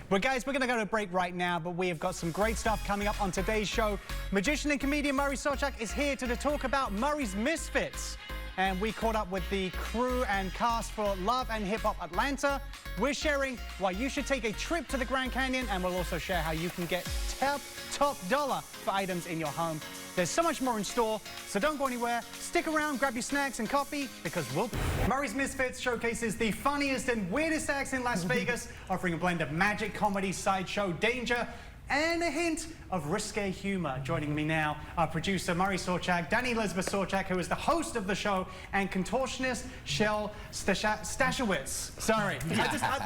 Well, guys, we're going to go to a break right now, but we have got some great stuff coming up on today's show. Magician and comedian SawChuck is here to talk about Murray's Misfits. And we caught up with the crew and cast for Love and Hip Hop Atlanta. We're sharing why you should take a trip to the Grand Canyon, and we'll also share how you can get top dollar for items in your home. There's so much more in store, so don't go anywhere. Stick around, grab your snacks and coffee, because we'll be here. Murray's Misfits showcases the funniest and weirdest acts in Las Vegas, offering a blend of magic, comedy, sideshow, danger, and a hint of risque humor. Joining me now, our producer SawChuck, Danny Elizabeth SawChuck, who is the host of the show, and contortionist Shel Stashowitz. Sorry,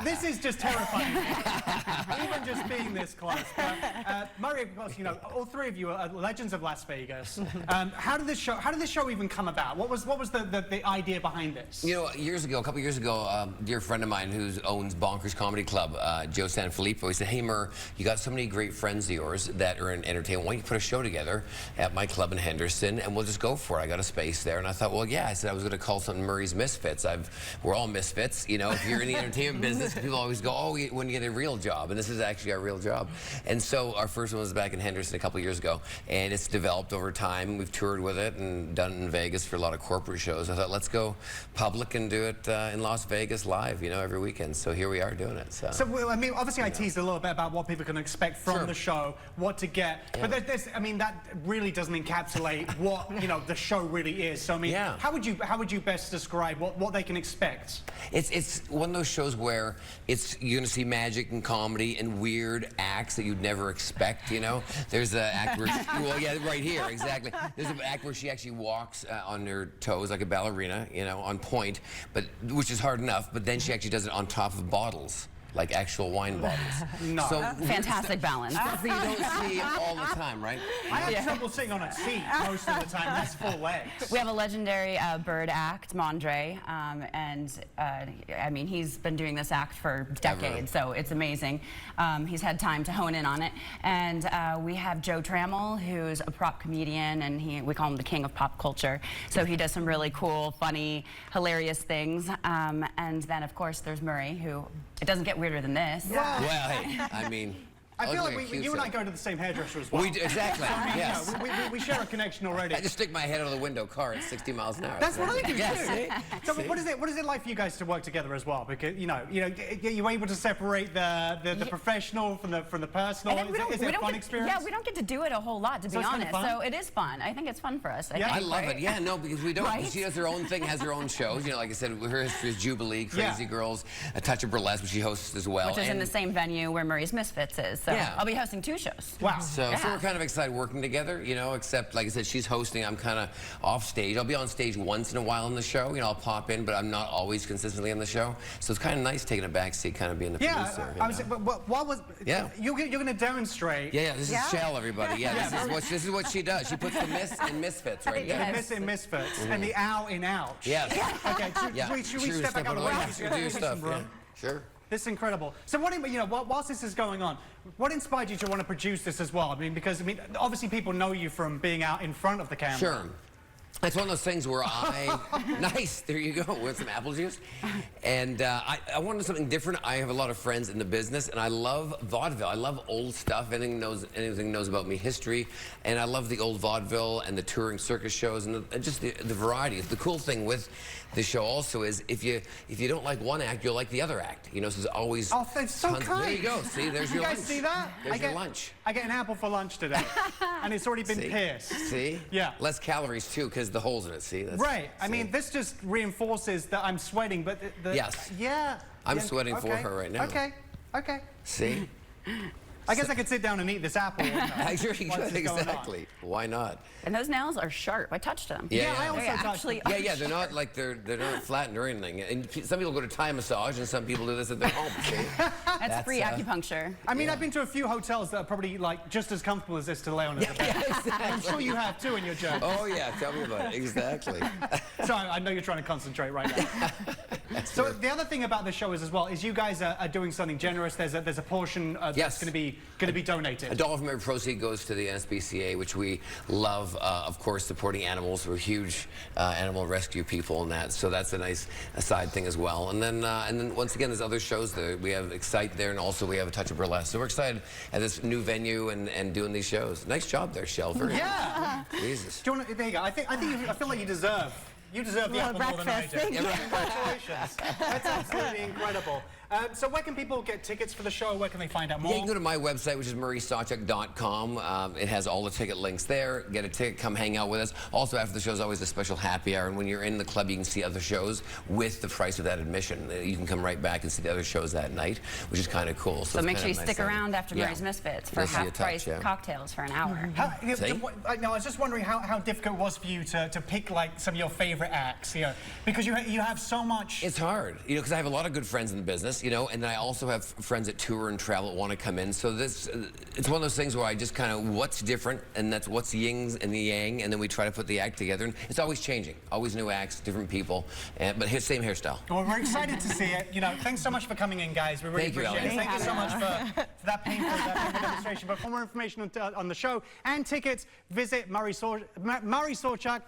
this is just terrifying. Even just being this close. Murray, of course, you know, all three of you are legends of Las Vegas. How did this show even come about? What was the idea behind this? You know, a couple years ago, a dear friend of mine who owns Bonkers Comedy Club, Joe Sanfilippo, he said, "Hey, Murr, you got so many great friends of yours that are in entertainment. Why don't you put a show together at my club in Henderson, and we'll just go for it." I got a space there, and I thought, well, yeah. I said I was going to call something Murray's Misfits. We're all misfits, you know. If you're in the entertainment business, people always go, "Oh, when you get a real job," and this is actually our real job. And so our first one was back in Henderson a couple years ago, and it's developed over time. We've toured with it and done it in Vegas for a lot of corporate shows. I thought, let's go public and do it in Las Vegas live, you know, every weekend. So here we are doing it. So I mean, obviously, I teased a little bit about what people can expect from the show, what to get, but I mean, that really doesn't encapsulate what, you know, the show really is. So I mean, how would you best describe what they can expect? It's one of those shows where you're going to see magic and comedy and weird acts that you'd never expect. You know, there's an act where well, yeah, right here, exactly. There's an act where she actually walks on her toes like a ballerina, you know, on point, but which is hard enough. But then she actually does it on top of bottles, like actual wine bottles. No. So fantastic balance. Stuff that you don't see all the time, right? I have trouble sitting on a seat most of the time. That's full legs. We have a legendary bird act, Mondre, and I mean, he's been doing this act for decades, so it's amazing. He's had time to hone in on it. And we have Joe Trammell, who's a prop comedian, and we call him the king of pop culture. So he does some really cool, funny, hilarious things. And then, of course, there's Murray, who it doesn't get weirder than this. Yeah. Well, hey, I mean, I feel like you and I go to the same hairdresser as well. We do, exactly. Yes. You know, we share a connection already. I just stick my head out of the window car at 60 miles an hour. That's what I do too. So what is it like for you guys to work together as well? Because you know, you're able to separate the professional from the personal. Is it a fun experience? Yeah, we don't get to do it a whole lot, to be honest. So it is fun. I think it's fun for us. I love it. Yeah, no, because we don't. Right? She does her own thing, has her own shows. You know, like I said, her history is Jubilee, Crazy Girls, A Touch of Burlesque, which she hosts as well. Which is in the same venue where Murray's Misfits is. So I'll be hosting 2 shows. Wow. So we're kind of excited working together, you know, except, like I said, she's hosting. I'm kind of off stage. I'll be on stage once in a while in the show. You know, I'll pop in, but I'm not always consistently in the show. So it's kind of nice taking a backseat, kind of being the producer. But what was... You're going to demonstrate... Yeah, this is Shel, everybody. Yeah, this is what she does. She puts the miss in Misfits right there. The miss in Misfits and the ow in ouch. Yes. Okay, should we step back out of the way? Do stuff, Sure. This is incredible. So whilst this is going on, what inspired you to want to produce this as well? I mean, because obviously people know you from being out in front of the camera. Sure. It's one of those things where nice, there you go, with some apple juice. And I wanted something different. I have a lot of friends in the business, and I love vaudeville. I love old stuff. Anything knows about me, history. And I love the old vaudeville and the touring circus shows and just the variety. The cool thing with the show also is if you don't like one act, you'll like the other act. You know, so there's always that's so kind. There you go. See, there's your lunch. You guys see that? There's your lunch. I get an apple for lunch today, and it's already been pierced. See? Yeah. Less calories too, because the holes in it. See? I mean, this just reinforces that I'm sweating, but yes. Yeah. I'm sweating for her right now. Okay. See? I guess I could sit down and eat this apple. I sure you could, exactly. Why not? And those nails are sharp. I touched them. Yeah, I also touched them. Yeah, they're not like they're not flattened or anything. And some people go to Thai massage, and some people do this at their home. See? That's free acupuncture. I mean, I've been to a few hotels that are probably like just as comfortable as this to lay on as a bed. Exactly. I'm sure you have too in your journey. Oh yeah, tell me about it. Exactly. Sorry, I know you're trying to concentrate right now. So the other thing about the show is, as well, is you guys are doing something generous. There's a portion that's going to be donated. $1 from every proceed goes to the NSPCA, which we love, of course, supporting animals. We're huge animal rescue people and that, so that's a nice side thing as well. And then once again, there's other shows there. We have Excite there, and also we have A Touch of Burlesque. So we're excited at this new venue and doing these shows. Nice job there, Shelver. Yeah. Jesus. Do you want to, there you go. I feel like you deserve the apple more than I do. Congratulations. That's absolutely incredible. So where can people get tickets for the show? Where can they find out more? Yeah, you can go to my website, which is MiSfiTs.com. It has all the ticket links there. Get a ticket, come hang out with us. Also, after the show is always a special happy hour, and when you're in the club, you can see other shows with the price of that admission. You can come right back and see the other shows that night, which is kind of cool. So make sure you stick around after Murray's Misfits for half-price cocktails for an hour. I was just wondering how difficult it was for you to pick like some of your favorite acts, you know, because you have so much. It's hard, you know, because I have a lot of good friends in the business, you know, and then I also have friends that tour and travel that want to come in. So it's one of those things where I just kind of what's different, and that's what's the yin and the yang, and then we try to put the act together. And it's always changing, always new acts, different people, but same hairstyle. Well, we're excited to see it. You know, thanks so much for coming in, guys. We really appreciate it. Thank you so much for that painful demonstration. But for more information on the show and tickets, visit MiSfiTs.com.